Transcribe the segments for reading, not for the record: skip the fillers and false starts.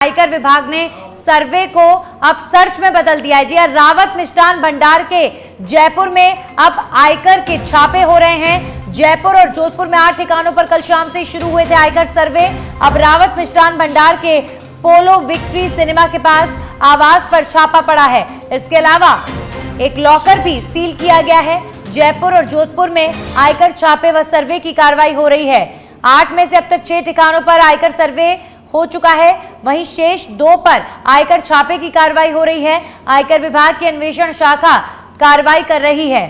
आयकर विभाग ने सर्वे को अब सर्च में बदल दिया है। जी रावत मिष्ठान भंडार के जयपुर में अब आयकर के छापे हो रहे हैं। जयपुर और जोधपुर में 8 ठिकानों पर कल शाम से शुरू हुए थे आयकर सर्वे। अब रावत मिष्ठान भंडार के पोलो विक्ट्री सिनेमा के पास आवास पर छापा पड़ा है। इसके अलावा एक लॉकर भी सील किया गया है। जयपुर और जोधपुर में आयकर छापे व सर्वे की कार्रवाई हो रही है। 8 में से अब तक 6 ठिकानों पर आयकर सर्वे हो चुका है, वहीं शेष 2 पर आयकर छापे की कार्रवाई हो रही है। आयकर विभाग की अन्वेषण शाखा कार्रवाई कर रही है।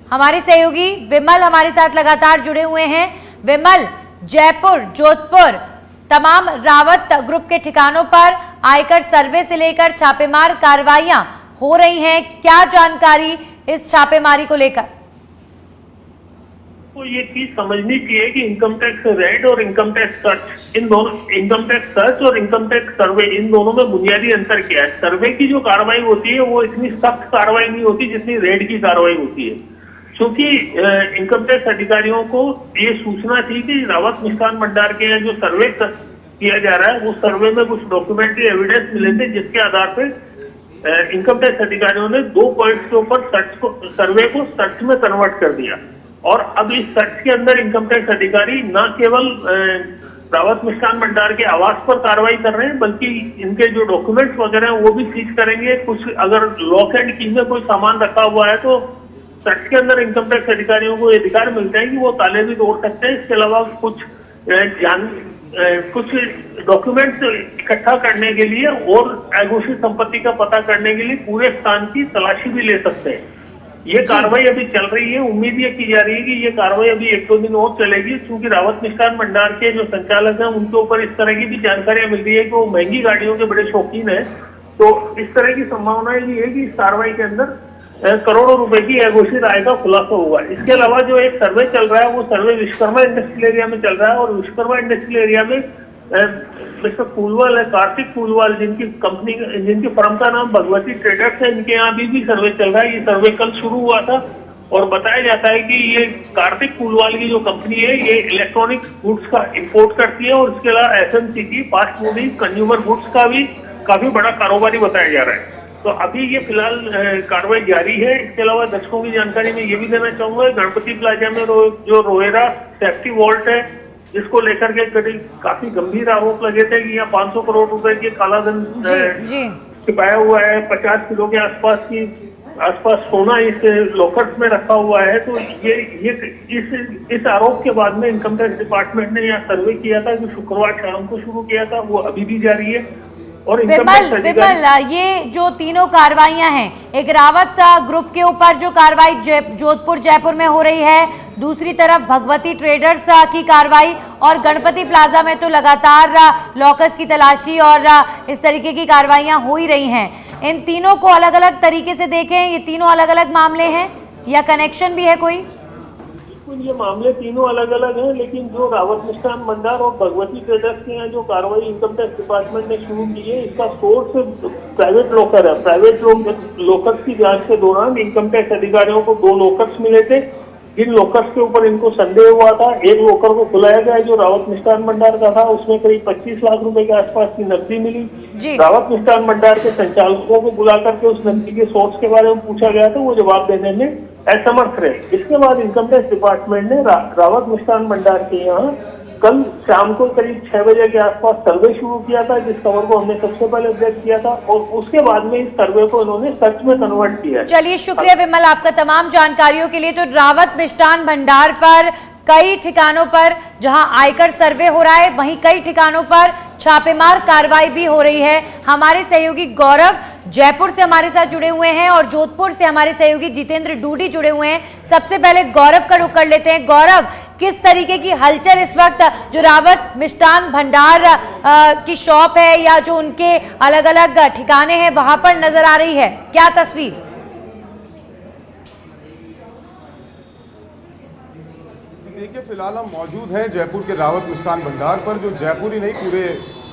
हमारे सहयोगी विमल हमारे साथ लगातार जुड़े हुए हैं। विमल, जयपुर, जोधपुर तमाम रावत ग्रुप के ठिकानों पर आयकर सर्वे से लेकर छापेमार कार्रवाइयां हो रही हैं। क्या जानकारी इस छापेमारी को लेकर? तो ये चीज समझनी चाहिए कि इनकम टैक्स रेड और इनकम टैक्स सर्च, इन दोनों इनकम टैक्स सर्च और इनकम टैक्स सर्वे, इन दोनों में बुनियादी अंतर क्या है। सर्वे की जो कार्रवाई होती है वो इतनी सख्त कार्रवाई नहीं होती जितनी रेड की कार्रवाई होती है, क्योंकि इनकम टैक्स अधिकारियों को ये सूचना थी कि रावत मिष्ठान भंडार के यहाँ जो सर्वे किया जा रहा है वो सर्वे में कुछ डॉक्यूमेंट्री एविडेंस मिले थे, जिसके आधार पर इनकम टैक्स अधिकारियों ने 2 पॉइंट्स के ऊपर सर्वे को सर्च में कन्वर्ट कर दिया। और अब इस सर्च के अंदर इनकम टैक्स अधिकारी न केवल रावत मिष्ठान भंडार के आवास पर कार्रवाई कर रहे हैं, बल्कि इनके जो डॉक्यूमेंट्स वगैरह हैं वो भी सीज करेंगे। कुछ अगर लॉक एंड की में कोई सामान रखा हुआ है तो सर्च के अंदर इनकम टैक्स अधिकारियों को अधिकार मिलता है कि वो ताले भी तोड़ सकते हैं। इसके अलावा कुछ डॉक्यूमेंट्स इकट्ठा करने के लिए और अघोषित संपत्ति का पता करने के लिए पूरे स्थान की तलाशी भी ले सकते हैं। ये कार्रवाई अभी चल रही है। उम्मीद ये की जा रही है कि ये कार्रवाई अभी 1-2 दिन और चलेगी, क्योंकि रावत मिष्ठान भंडार के जो संचालक हैं उनके ऊपर इस तरह की भी जानकारियां मिल रही है कि वो महंगी गाड़ियों के बड़े शौकीन है। तो इस तरह की संभावना भी है कि इस कार्रवाई के अंदर करोड़ों रुपए की अघोषित आय का खुलासा होगा। इसके अलावा जो एक सर्वे चल रहा है वो सर्वे विश्वकर्मा इंडस्ट्रियल एरिया में चल रहा है, और विश्वकर्मा इंडस्ट्रियल एरिया में मिस्टर फूलवाल है, कार्तिक फूलवाल, जिनकी फर्म का नाम भगवती ट्रेडर्स है, इनके यहाँ भी सर्वे चल रहा है। ये सर्वे कल शुरू हुआ था और बताया जाता है कि ये कार्तिक फूलवाल की जो कंपनी है ये इलेक्ट्रॉनिक गुड्स का इंपोर्ट करती है, और इसके अलावा FMCG fast moving consumer goods का भी काफी बड़ा कारोबारी बताया जा रहा है। तो अभी ये फिलहाल कार्रवाई जारी है। इसके अलावा दर्शकों की जानकारी में ये भी देना चाहूंगा, गणपति प्लाजा में जो रोएरा सेफ्टी वॉल्ट है, जिसको लेकर के काफी गंभीर आरोप लगे थे कि यहाँ 500 करोड़ रुपए की कालाधन छिपाया हुआ है, 50 किलो के आसपास सोना इस लॉकर्स में रखा हुआ है। तो ये इस आरोप के बाद में इनकम टैक्स डिपार्टमेंट ने यहाँ सर्वे किया था, जो शुक्रवार शाम को शुरू किया था, वो अभी भी जारी है। और विमल, ये जो तीनों कार्रवाइयां हैं, एक रावत ग्रुप के ऊपर जो कार्रवाई जोधपुर जयपुर में हो रही है, दूसरी तरफ भगवती ट्रेडर्स की कार्रवाई, और गणपति प्लाजा में तो लगातार लॉकर्स की तलाशी और इस तरीके की कार्रवाइयां हो ही रही हैं। इन तीनों को अलग अलग तरीके से देखें, ये तीनों अलग अलग मामले हैं या कनेक्शन भी है कोई? ये मामले तीनों अलग अलग हैं, लेकिन जो रावत मिष्ठान भंडार और भगवती ट्रेडर्स के यहाँ जो कार्रवाई इनकम टैक्स डिपार्टमेंट ने शुरू की है, इसका सोर्स प्राइवेट लॉकर है। प्राइवेट लॉकर्स की जांच के दौरान इनकम टैक्स अधिकारियों को 2 लॉकर्स मिले थे, जिन लॉकर्स के ऊपर इनको संदेह हुआ था। एक लॉकर को खुलाया गया जो रावत मिष्ठान भंडार का था, उसमें करीब 25 लाख रुपए के आसपास की नकदी मिली। रावत मिष्ठान भंडार के संचालकों को बुला करके उस नकदी के सोर्स के बारे में पूछा गया तो वो जवाब देने में असमर्थ रहे। इसके बाद इनकम टैक्स डिपार्टमेंट ने रावत मिष्ठान भंडार के यहाँ कल शाम को करीब 6 बजे के आसपास सर्वे शुरू किया था, जिस खबर को हमने सबसे पहले अपडेट किया था, और उसके बाद में इस सर्वे को इन्होंने सर्च में कन्वर्ट किया। चलिए, शुक्रिया विमल आपका तमाम जानकारियों के लिए। तो रावत मिष्ठान भंडार पर कई ठिकानों पर जहां आयकर सर्वे हो रहा है, वहीं कई ठिकानों पर छापेमार कार्रवाई भी हो रही है। हमारे सहयोगी गौरव जयपुर से हमारे साथ जुड़े हुए हैं और जोधपुर से हमारे सहयोगी जितेंद्र डूडी जुड़े हुए हैं। सबसे पहले गौरव का रुख कर लेते हैं। गौरव, किस तरीके की हलचल इस वक्त जो रावत मिष्ठान भंडार की शॉप है या जो उनके अलग अलग ठिकाने हैं वहां पर नजर आ रही है, क्या तस्वीर? देखिए, फिलहाल हम मौजूद हैं जयपुर के रावत मिष्ठान भंडार पर, जो जयपुर ही नहीं पूरे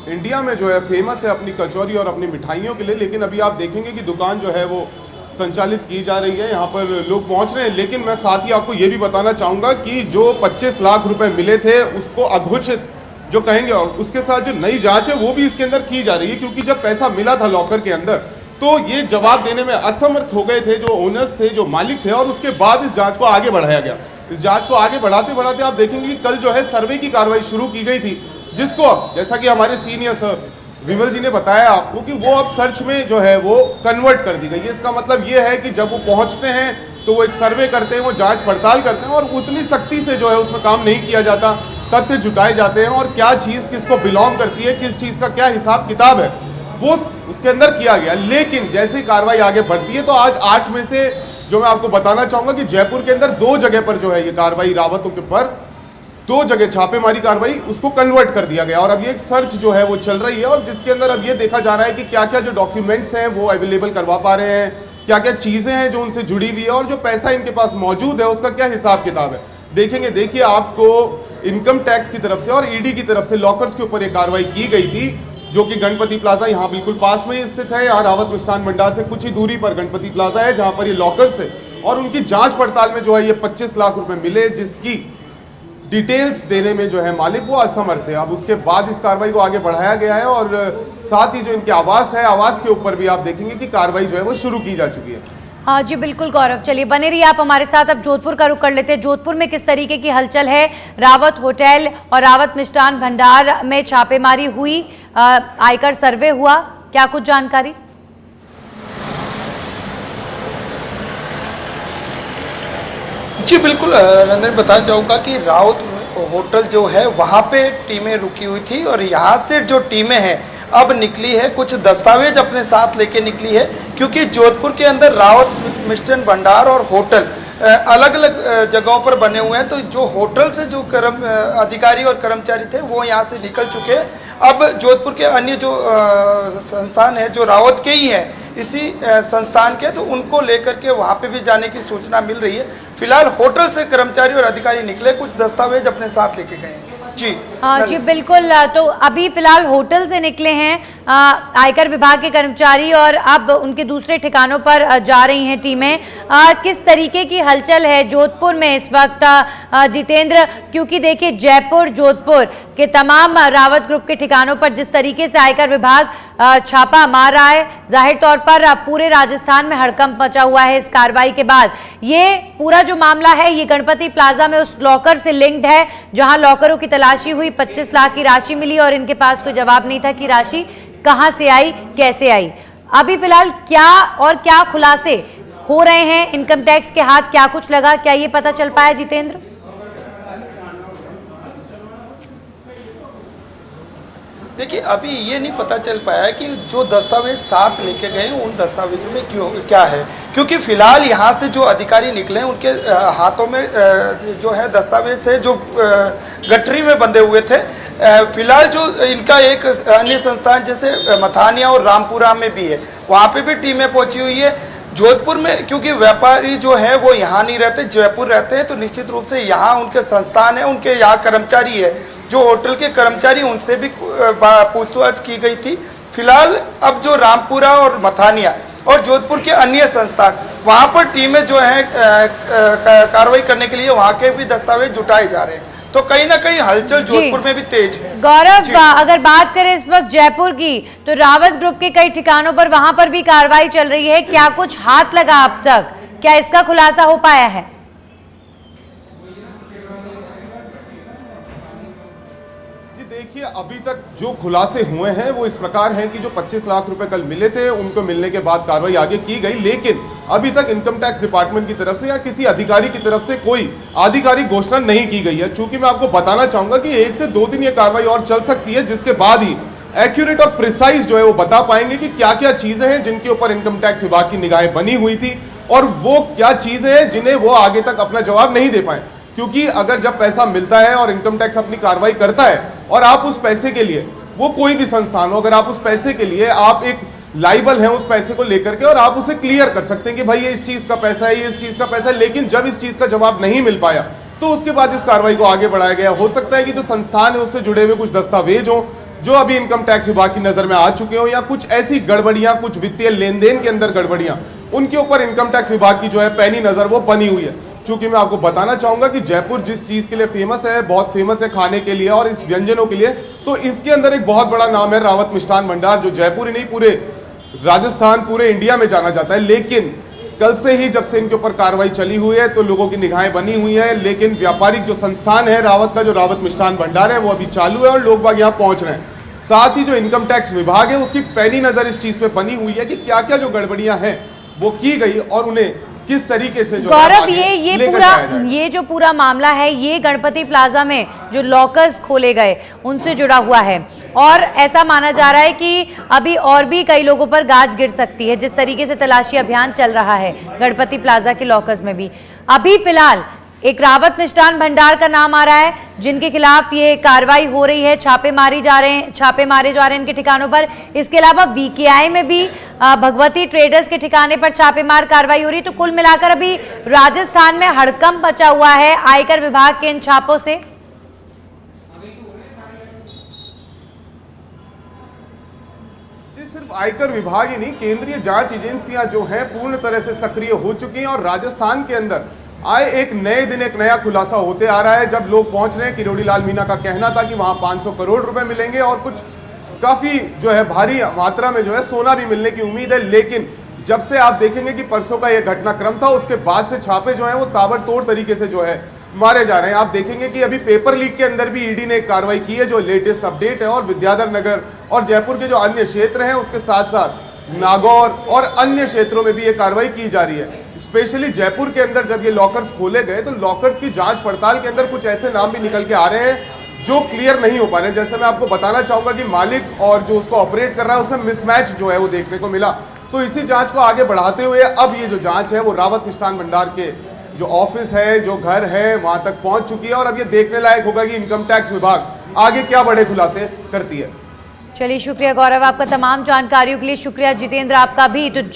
इंडिया में जो है फेमस है अपनी कचौरी और अपनी मिठाइयों के लिए। लेकिन अभी आप देखेंगे कि दुकान जो है वो संचालित की जा रही है, यहाँ पर लोग पहुँच रहे हैं। लेकिन मैं साथ ही आपको ये भी बताना चाहूँगा कि जो 25 लाख रुपए मिले थे उसको अघोषित जो कहेंगे, और उसके साथ जो नई जांच है वो भी इसके अंदर की जा रही है, क्योंकि जब पैसा मिला था लॉकर के अंदर तो ये जवाब देने में असमर्थ हो गए थे जो ओनर्स थे, जो मालिक थे, और उसके बाद इस जांच को आगे बढ़ाया गया। इस जांच को आगे बढ़ाते बढ़ाते आप देखेंगे कि कल जो है सर्वे की कार्रवाई शुरू की गई थी, जिसको अब जैसा कि हमारे सीनियर सर विमल जी ने बताया आपको कि वो अब सर्च में जो है वो कन्वर्ट कर दी गई है। इसका मतलब ये है कि जब वो पहुंचते हैं तो वो एक सर्वे करते हैं, वो जांच पड़ताल करते हैं, और उतनी सख्ती से जो है उसमें काम नहीं किया जाता, तथ्य जुटाए जाते हैं और क्या चीज़ किसको बिलोंग करती है, किस चीज़ का क्या हिसाब किताब है, वो उसके अंदर किया गया। लेकिन जैसे कार्रवाई आगे बढ़ती है तो आज 8 में से जो मैं आपको बताना चाहूंगा कि जयपुर के अंदर 2 जगह पर जो है ये कार्रवाई रावतों के पर 2 जगह छापेमारी कार्रवाई उसको कन्वर्ट कर दिया गया, और अब ये एक सर्च जो है वो चल रही है, और जिसके अंदर अब ये देखा जा रहा है कि क्या क्या जो डॉक्यूमेंट्स हैं वो अवेलेबल करवा पा रहे हैं, क्या क्या चीजें हैं जो उनसे जुड़ी हुई है, और जो पैसा इनके पास मौजूद है उसका क्या हिसाब किताब है। देखेंगे, देखिए आपको इनकम टैक्स की तरफ से और ईडी की तरफ से लॉकर्स के ऊपर एक कार्रवाई की गई थी, जो कि गणपति प्लाजा यहाँ बिल्कुल पास में ही स्थित है। यहाँ रावत मिष्ठान भंडार से कुछ ही दूरी पर गणपति प्लाजा है, जहां पर ये लॉकर्स थे, और उनकी जांच पड़ताल में जो है ये 25 लाख रुपए मिले, जिसकी डिटेल्स देने में जो है मालिक वो असमर्थ थे। अब उसके बाद इस कार्रवाई को आगे बढ़ाया गया है, और साथ ही जो इनके आवास है, आवास के ऊपर भी आप देखेंगे कि कार्रवाई जो है वो शुरू की जा चुकी है। हाँ जी बिल्कुल गौरव, चलिए बने रहिए आप हमारे साथ। अब जोधपुर का रुख कर लेते हैं। जोधपुर में किस तरीके की हलचल है? रावत होटल और रावत मिष्ठान भंडार में छापेमारी हुई, आयकर सर्वे हुआ, क्या कुछ जानकारी? जी बिल्कुल नंदन, बताना चाहूँगा कि रावत होटल जो है वहाँ पे टीमें रुकी हुई थी, और यहाँ से जो टीमें हैं अब निकली है, कुछ दस्तावेज अपने साथ लेके निकली है, क्योंकि जोधपुर के अंदर रावत मिष्ठान भंडार और होटल अलग अलग जगहों पर बने हुए हैं। तो जो होटल से जो अधिकारी और कर्मचारी थे वो यहाँ से निकल चुके हैं। अब जोधपुर के अन्य जो संस्थान है जो रावत के ही हैं, इसी संस्थान के, तो उनको लेकर के वहाँ पे भी जाने की सूचना मिल रही है। फिलहाल होटल से कर्मचारी और अधिकारी निकले, कुछ दस्तावेज अपने साथ लेके गए हैं। जी हाँ जी बिल्कुल, तो अभी फिलहाल होटल से निकले हैं आयकर विभाग के कर्मचारी, और अब उनके दूसरे ठिकानों पर जा रही हैं टीमें। किस तरीके की हलचल है जोधपुर में इस वक्त जितेंद्र? क्योंकि देखिए जयपुर, जोधपुर के तमाम रावत ग्रुप के ठिकानों पर जिस तरीके से आयकर विभाग छापा मार रहा है, जाहिर तौर पर पूरे राजस्थान में हड़कंप मचा हुआ है इस कार्रवाई के बाद। ये पूरा जो मामला है ये गणपति प्लाजा में उस लॉकर से लिंक्ड है जहां लॉकरों की तलाशी हुई, 25 लाख की राशि मिली, और इनके पास कोई जवाब नहीं था कि राशि कहां से आई, कैसे आई। अभी फिलहाल क्या और क्या खुलासे हो रहे हैं? इनकम टैक्स के हाथ क्या कुछ लगा, क्या ये पता चल पाया जितेंद्र? देखिए अभी ये नहीं पता चल पाया कि जो दस्तावेज साथ लेके गए उन दस्तावेजों में क्यों क्या है, क्योंकि फिलहाल यहाँ से जो अधिकारी निकले हैं उनके हाथों में जो है दस्तावेज थे जो गठरी में बंधे हुए थे। फिलहाल जो इनका एक अन्य संस्थान जैसे मथानिया और रामपुरा में भी है, वहाँ पे भी टीमें पहुँची हुई है। जोधपुर में क्योंकि व्यापारी जो है वो यहाँ नहीं रहते, जयपुर रहते हैं, तो निश्चित रूप से यहाँ उनके संस्थान है, उनके यहाँ कर्मचारी है, जो होटल के कर्मचारी, उनसे भी पूछताछ की गई थी। फिलहाल अब जो रामपुरा और मथानिया और जोधपुर के अन्य संस्थान, वहाँ पर टीमें जो है कार्रवाई करने के लिए वहाँ के भी दस्तावेज जुटाए जा रहे हैं। तो कहीं ना कहीं हलचल जोधपुर में भी तेज है। गौरव, अगर बात करें इस वक्त जयपुर की, तो रावत ग्रुप के कई ठिकानों पर वहां पर भी कार्रवाई चल रही है। क्या कुछ हाथ लगा अब तक? क्या इसका खुलासा हो पाया है? देखिए अभी तक जो खुलासे हुए हैं वो इस प्रकार हैं कि जो 25 लाख रुपए कल मिले थे उनको मिलने के बाद कार्रवाई आगे की गई, लेकिन अभी तक इनकम टैक्स डिपार्टमेंट की तरफ से या किसी अधिकारी की तरफ से कोई आधिकारिक घोषणा नहीं की गई है। चूंकि मैं आपको बताना चाहूंगा कि 1 से 2 दिन ये कार्रवाई और चल सकती है, जिसके बाद ही एक्यूरेट और प्रिसाइज जो है वो बता पाएंगे कि क्या क्या चीजें हैं जिनके ऊपर इनकम टैक्स विभाग की निगाहें बनी हुई थी, और वो क्या चीजें हैं जिन्हें वो आगे तक अपना जवाब नहीं दे पाए। क्योंकि अगर जब पैसा मिलता है और इनकम टैक्स अपनी कार्रवाई करता है और आप उस पैसे के लिए, वो कोई भी संस्थान हो, अगर आप उस पैसे के लिए आप एक लाइबल हैं उस पैसे को लेकर के, और आप उसे क्लियर कर सकते हैं कि भाई ये इस चीज का पैसा है, ये इस चीज का पैसा है, लेकिन जब इस चीज का जवाब नहीं मिल पाया तो उसके बाद इस कार्रवाई को आगे बढ़ाया गया। हो सकता है कि जो संस्थान है उससे जुड़े हुए कुछ दस्तावेज हो जो अभी इनकम टैक्स विभाग की नजर में आ चुके हो, या कुछ ऐसी गड़बड़ियां, कुछ वित्तीय लेन देन के अंदर गड़बड़ियां, उनके ऊपर इनकम टैक्स विभाग की जो है पैनी नजर वो बनी हुई है। चूंकि मैं आपको बताना चाहूंगा कि जयपुर जिस चीज के लिए फेमस है, बहुत फेमस है खाने के लिए और इस व्यंजनों के लिए, तो इसके अंदर एक बहुत बड़ा नाम है रावत मिष्ठान भंडार, जो जयपुर ही नहीं पूरे राजस्थान, पूरे इंडिया में जाना जाता है। लेकिन कल से ही जब से इनके ऊपर कार्रवाई चली हुई है तो लोगों की निगाहें बनी हुई है, लेकिन व्यापारिक जो संस्थान है रावत का, जो रावत मिष्ठान भंडार है, वो अभी चालू है और लोग बाग यहाँ पहुंच रहे हैं। साथ ही जो इनकम टैक्स विभाग है उसकी पैनी नजर इस चीज पे बनी हुई है कि क्या क्या जो गड़बड़ियां हैं वो की गई और उन्हें किस तरीके से जो गौरव, ये जो पूरा मामला है, ये गणपति प्लाजा में जो लॉकर्स खोले गए उनसे जुड़ा हुआ है और ऐसा माना जा रहा है कि अभी और भी कई लोगों पर गाज गिर सकती है, जिस तरीके से तलाशी अभियान चल रहा है गणपति प्लाजा के लॉकर्स में भी। अभी फिलहाल एक रावत मिष्ठान भंडार का नाम आ रहा है जिनके खिलाफ ये कार्रवाई हो रही है, छापे मारे जा रहे हैं इनके ठिकानों पर। इसके अलावा वीकेआई में भी भगवती ट्रेडर्स के ठिकाने पर छापेमार कार्रवाई हो रही है। तो कुल मिलाकर अभी राजस्थान में हड़कंप मचा हुआ है आयकर विभाग के इन छापों से। जी, सिर्फ आयकर विभाग ही नहीं, केंद्रीय जांच एजेंसियां जो हैं पूर्ण तरह से सक्रिय हो चुकी हैं और राजस्थान के अंदर आए एक नए दिन एक नया खुलासा होते आ रहा है। जब लोग पहुंच रहे हैं, किरोड़ी लाल मीणा का कहना था कि वहां 500 करोड़ रुपए मिलेंगे और कुछ काफी जो है भारी मात्रा में जो है सोना भी मिलने की उम्मीद है। लेकिन जब से आप देखेंगे कि परसों का यह घटनाक्रम था, उसके बाद से छापे जो है वो ताबड़तोड़ तरीके से जो है मारे जा रहे हैं। आप देखेंगे कि अभी पेपर लीक के अंदर भी ईडी ने एक कार्रवाई की है, जो लेटेस्ट अपडेट है, और विद्याधर नगर और जयपुर के जो अन्य क्षेत्र हैं उसके साथ साथ नागौर और अन्य क्षेत्रों में भी ये कार्रवाई की जा रही है। स्पेशली जयपुर के अंदर जब ये लॉकर्स खोले गए तो लॉकर्स की जांच पड़ताल के अंदर कुछ ऐसे नाम भी निकल के आ रहे हैं जो क्लियर नहीं हो पा रहे हैं। जैसे मैं आपको बताना चाहूंगा कि मालिक और जो उसको ऑपरेट कर रहा है उसमें मिसमैच जो है वो देखने को मिला। तो इसी जांच को आगे बढ़ाते हुए अब ये जो जांच है वो रावत मिष्ठान भंडार के जो ऑफिस है, जो घर है, वहां तक पहुंच चुकी है और अब ये देखने लायक होगा कि इनकम टैक्स विभाग आगे क्या बड़े खुलासे करती है। चलिए, शुक्रिया गौरव आपका तमाम जानकारियों के लिए। शुक्रिया जितेंद्र आपका भी। तो